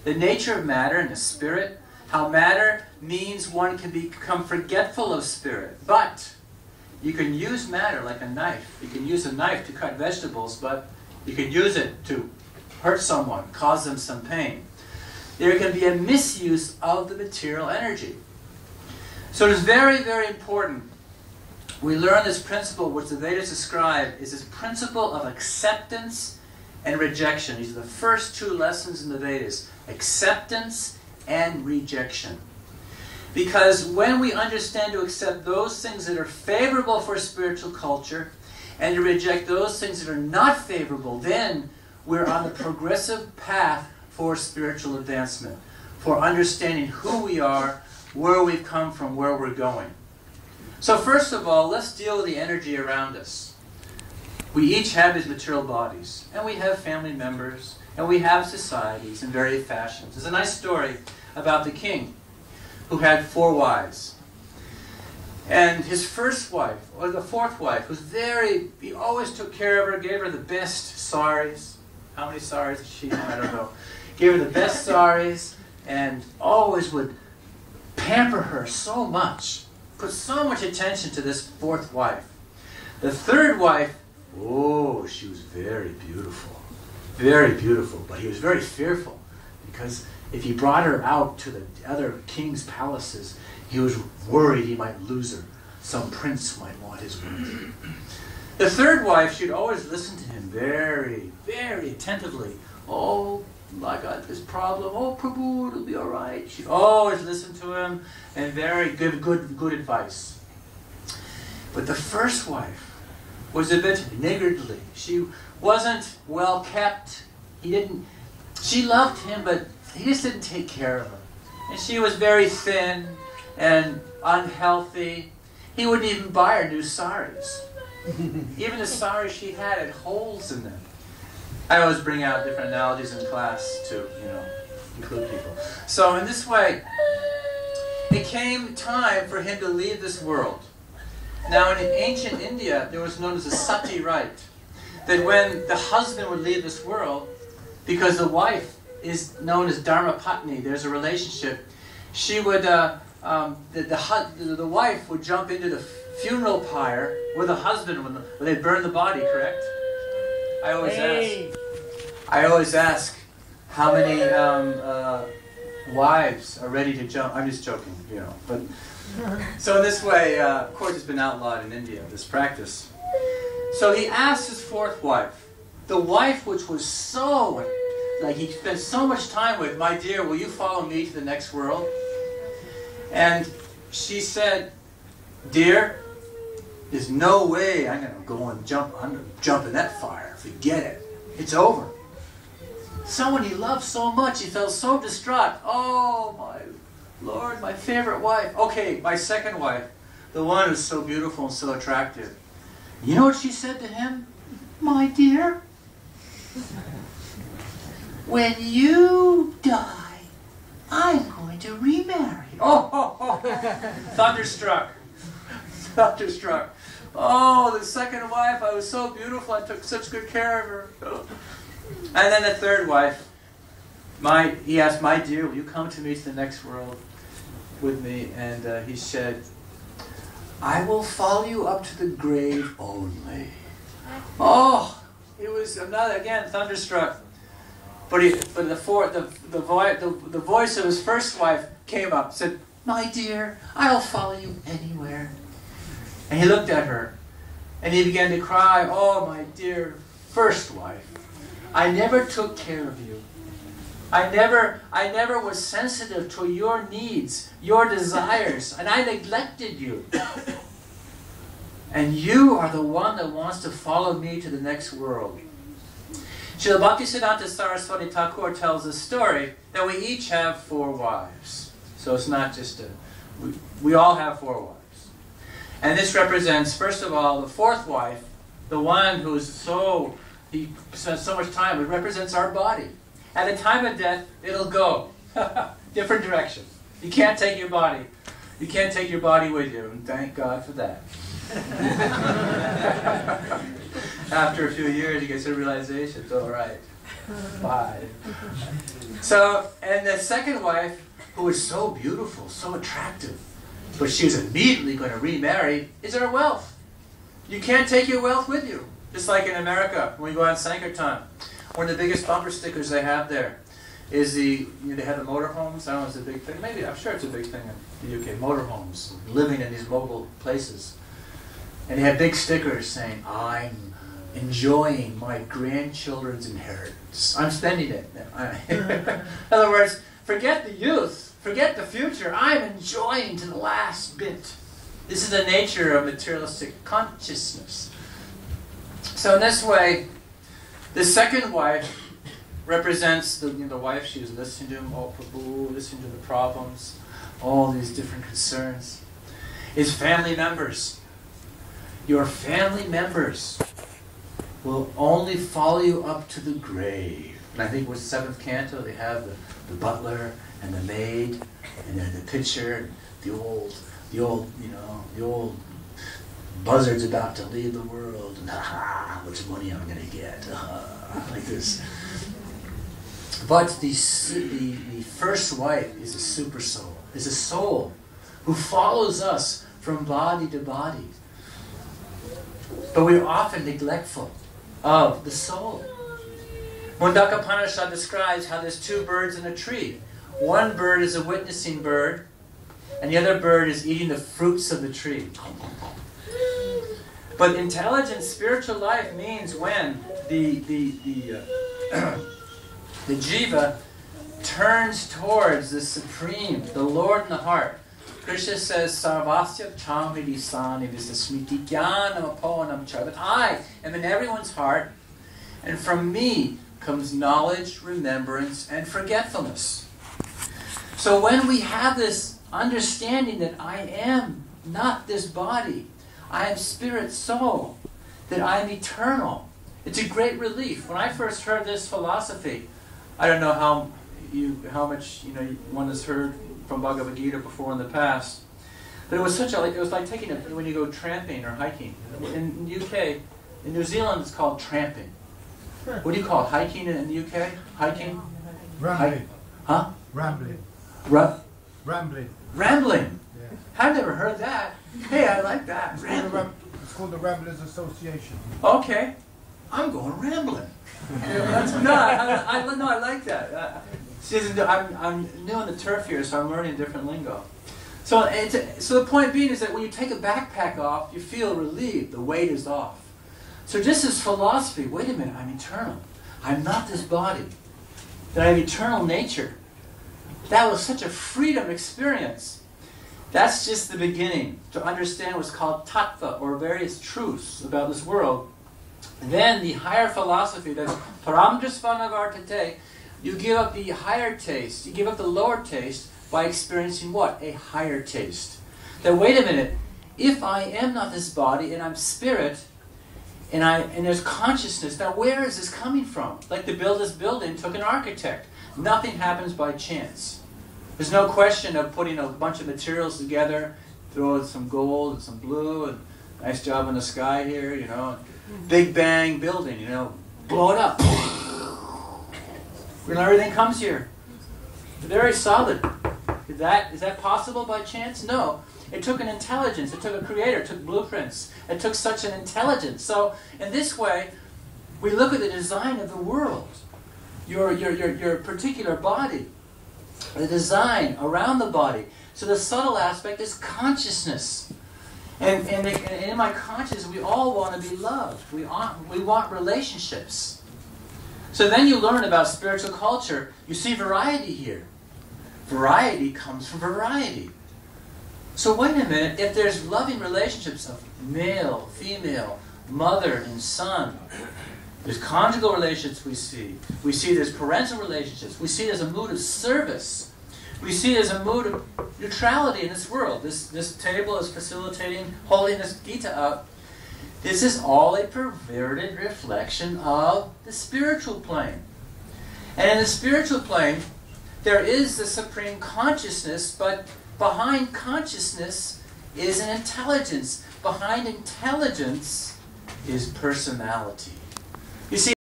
the nature of matter and the spirit, how matter means one can become forgetful of spirit. But you can use matter like a knife. You can use a knife to cut vegetables, but you can use it to hurt someone, cause them some pain. There can be a misuse of the material energy. So it is very, very important we learn this principle, which the Vedas describe, is this principle of acceptance and rejection. These are the first two lessons in the Vedas. Acceptance and rejection. Because when we understand to accept those things that are favorable for spiritual culture and to reject those things that are not favorable, then we're on the progressive path for spiritual advancement, for understanding who we are, where we've come from, where we're going. So first of all, let's deal with the energy around us. We each have these material bodies, and we have family members, and we have societies in various fashions. There's a nice story about the king who had 4 wives. And his first wife, or the 4th wife, was he always took care of her, gave her the best saris. How many saris did she have? I don't know. Gave her the best saris, and always would pamper her so much. Put so much attention to this 4th wife. The 3rd wife, oh, she was very beautiful. Very beautiful, but he was very fearful because if he brought her out to the other king's palaces, he was worried he might lose her. Some prince might want his wife. The 3rd wife, she'd always listen to him very, very attentively. Oh, I got this problem. Oh, Prabhu, it'll be all right. She'd always listen to him and very good advice. But the first wife was a bit niggardly. She wasn't well kept. She loved him, but he just didn't take care of her. And she was very thin and unhealthy. He wouldn't even buy her new saris. Even the saris she had holes in them. I always bring out different analogies in class to, include people. So in this way, it came time for him to leave this world. Now in ancient India, there was known as a sati rite. That when the husband would leave this world, because the wife is known as Dharma Patni, there's a relationship, she would, the wife would jump into the funeral pyre with the husband when they burn the body, correct? I always ask how many wives are ready to jump. I'm just joking, But so in this way, of course, it's been outlawed in India, this practice. So he asked his 4th wife, the wife which was so, he spent so much time with, my dear, will you follow me to the next world? And she said, dear, there's no way I'm going to go and jump in that fire. Forget it. It's over. Someone he loved so much, he felt so distraught. Oh, my Lord, my favorite wife. Okay, my 2nd wife, the one who's so beautiful and so attractive. You know what she said to him? My dear, when you die, I'm going to remarry. Oh. Thunderstruck. Thunderstruck. Oh, the 2nd wife, I was so beautiful, I took such good care of her. Oh. And then the 3rd wife, he asked, my dear, will you come to me to the next world with me? And he said, I will follow you up to the grave only. Oh, it was again thunderstruck. But the voice of his first wife came up, said, my dear, I'll follow you anywhere. And he looked at her, and he began to cry, oh, my dear first wife, I never took care of you. I never was sensitive to your needs, your desires, and I neglected you. And you are the one that wants to follow me to the next world. Srila Bhaktisiddhanta Saraswati Thakur tells a story that we each have 4 wives. So it's not just we all have 4 wives. And this represents, first of all, the 4th wife, the one who's he spends so much time, it represents our body. At the time of death, it'll go. Different direction. You can't take your body. You can't take your body with you, and thank God for that. After a few years, you get some realization, it's all right. 5. So, and the second wife, who was so beautiful, so attractive, but she was immediately going to remarry, is her wealth. You can't take your wealth with you. Just like in America, when we go on Sankirtan, one of the biggest bumper stickers they have there is they have the motorhomes. I don't know if it's a big thing. Maybe, I'm sure it's a big thing in the UK. Motorhomes, living in these mobile places. And they have big stickers saying, I'm enjoying my grandchildren's inheritance. I'm spending it. In other words, forget the youth. Forget the future. I'm enjoying to the last bit. This is the nature of materialistic consciousness. So in this way, the second wife represents the wife she was listening to him, listening to the problems, all these different concerns. Is family members. Your family members will only follow you up to the grave. And I think with 7th canto, they have the butler and the maid, and then the pitcher, the old buzzard's about to leave the world, and how much money I'm going to get, like this. But the first wife is a super soul, is a soul who follows us from body to body. But we're often neglectful of the soul. Mundaka Upanishad describes how there's 2 birds in a tree. One bird is a witnessing bird, and the other bird is eating the fruits of the tree. But intelligent spiritual life means when the jiva turns towards the Supreme, the Lord in the heart. Krishna says, Sarvasya Chamvidisani Visasmiti Jnana Apohanam Char. But I am in everyone's heart, and from me comes knowledge, remembrance, and forgetfulness. So when we have this understanding that I am not this body, I am spirit soul, that I am eternal, it's a great relief. When I first heard this philosophy, I don't know how much one has heard from Bhagavad Gita before in the past, but it was like taking when you go tramping or hiking. In the UK, in New Zealand, it's called tramping. What do you call it? Hiking in the UK? Hiking? Rambling. Huh? Rambling. Rambling. Rambling. Yeah. I've never heard that. Hey, I like that. It's called the Ramblers Association. Okay. I'm going rambling. I like that. I'm new on the turf here, so I'm learning different lingo. So the point being is that when you take a backpack off, you feel relieved. The weight is off. So just as philosophy, wait a minute, I'm eternal. I'm not this body. That I have eternal nature. That was such a freedom experience. That's just the beginning to understand what's called tattva, or various truths about this world. And then the higher philosophy, that's paramdrisvanavartate, you give up the higher taste, you give up the lower taste by experiencing what? A higher taste. That wait a minute, if I am not this body and I'm spirit, and there's consciousness, now where is this coming from? Like to build this building took an architect. Nothing happens by chance. There's no question of putting a bunch of materials together, throw some gold and some blue, and nice job in the sky here, Big bang building, blow it up. Everything comes here. Very solid. Is that possible by chance? No. It took an intelligence. It took a creator. It took blueprints. It took such an intelligence. So in this way, we look at the design of the world, your particular body, the design around the body. So the subtle aspect is consciousness. And in my consciousness, we all want to be loved. We want relationships. So then you learn about spiritual culture. You see variety here. Variety comes from variety. So wait a minute, if there's loving relationships of male, female, mother and son, there's conjugal relationships we see there's parental relationships, we see there's a mood of service, we see there's a mood of neutrality in this world. This table is facilitating holding this Gita up. This is all a perverted reflection of the spiritual plane. And in the spiritual plane, there is the supreme consciousness, but behind consciousness is an intelligence. Behind intelligence is personality. You see,